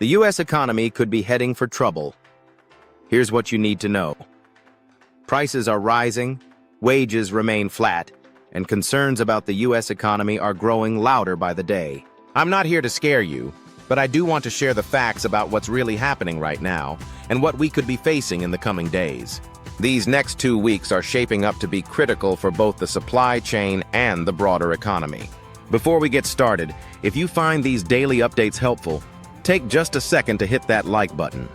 The U.S. economy could be heading for trouble. Here's what you need to know. Prices are rising, wages remain flat, and concerns about the U.S. economy are growing louder by the day. I'm not here to scare you, but I do want to share the facts about what's really happening right now and what we could be facing in the coming days. These next 2 weeks are shaping up to be critical for both the supply chain and the broader economy. Before we get started, if you find these daily updates helpful, take just a second to hit that like button.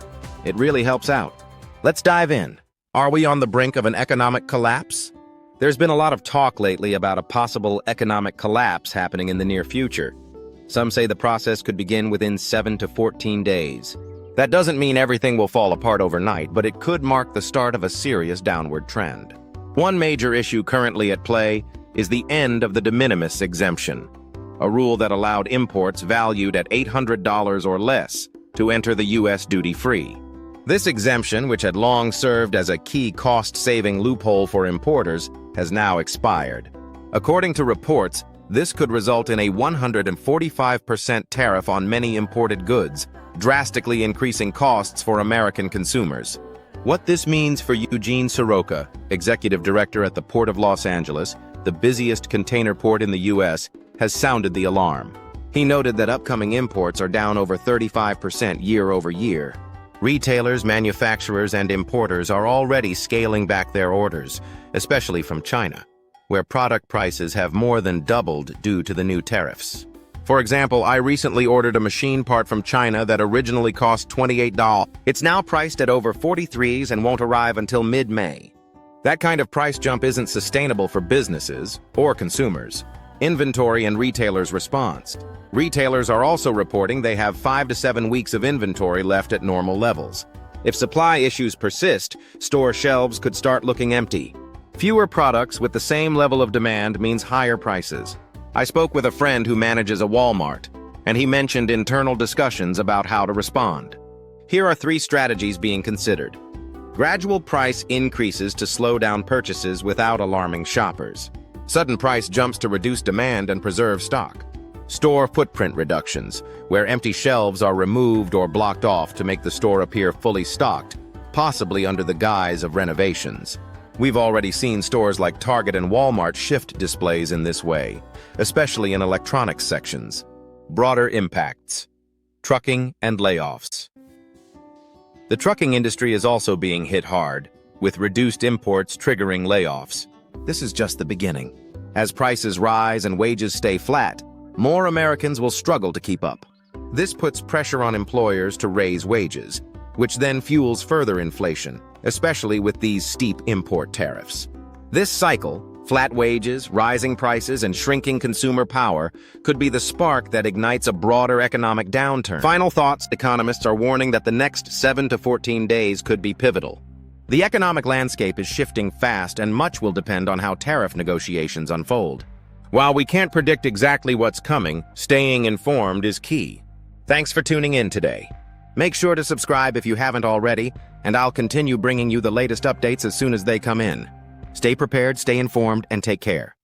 It really helps out. Let's dive in. Are we on the brink of an economic collapse? There's been a lot of talk lately about a possible economic collapse happening in the near future. Some say the process could begin within 7 to 14 days. That doesn't mean everything will fall apart overnight, but it could mark the start of a serious downward trend. One major issue currently at play is the end of the de minimis exemption, a rule that allowed imports valued at $800 or less to enter the U.S. duty-free. This exemption, which had long served as a key cost-saving loophole for importers, has now expired. According to reports, this could result in a 145% tariff on many imported goods, drastically increasing costs for American consumers. What this means for Eugene Soroka, executive director at the Port of Los Angeles, the busiest container port in the U.S., has sounded the alarm. He noted that upcoming imports are down over 35% year over year. Retailers, manufacturers, and importers are already scaling back their orders, especially from China, where product prices have more than doubled due to the new tariffs. For example, I recently ordered a machine part from China that originally cost $28. It's now priced at over $43 and won't arrive until mid-May. That kind of price jump isn't sustainable for businesses or consumers. Inventory and retailers' response. Retailers are also reporting they have 5 to 7 weeks of inventory left at normal levels. If supply issues persist, store shelves could start looking empty. Fewer products with the same level of demand means higher prices. I spoke with a friend who manages a Walmart, and he mentioned internal discussions about how to respond. Here are 3 strategies being considered. Gradual price increases to slow down purchases without alarming shoppers. Sudden price jumps to reduce demand and preserve stock. Store footprint reductions, where empty shelves are removed or blocked off to make the store appear fully stocked, possibly under the guise of renovations. We've already seen stores like Target and Walmart shift displays in this way, especially in electronics sections. Broader impacts. Trucking and layoffs. The trucking industry is also being hit hard, with reduced imports triggering layoffs. This is just the beginning. As prices rise and wages stay flat, more Americans will struggle to keep up. This puts pressure on employers to raise wages, which then fuels further inflation, especially with these steep import tariffs. This cycle, flat wages, rising prices, and shrinking consumer power, could be the spark that ignites a broader economic downturn. Final thoughts: economists are warning that the next 7 to 14 days could be pivotal. The economic landscape is shifting fast, and much will depend on how tariff negotiations unfold. While we can't predict exactly what's coming, staying informed is key. Thanks for tuning in today. Make sure to subscribe if you haven't already, and I'll continue bringing you the latest updates as soon as they come in. Stay prepared, stay informed, and take care.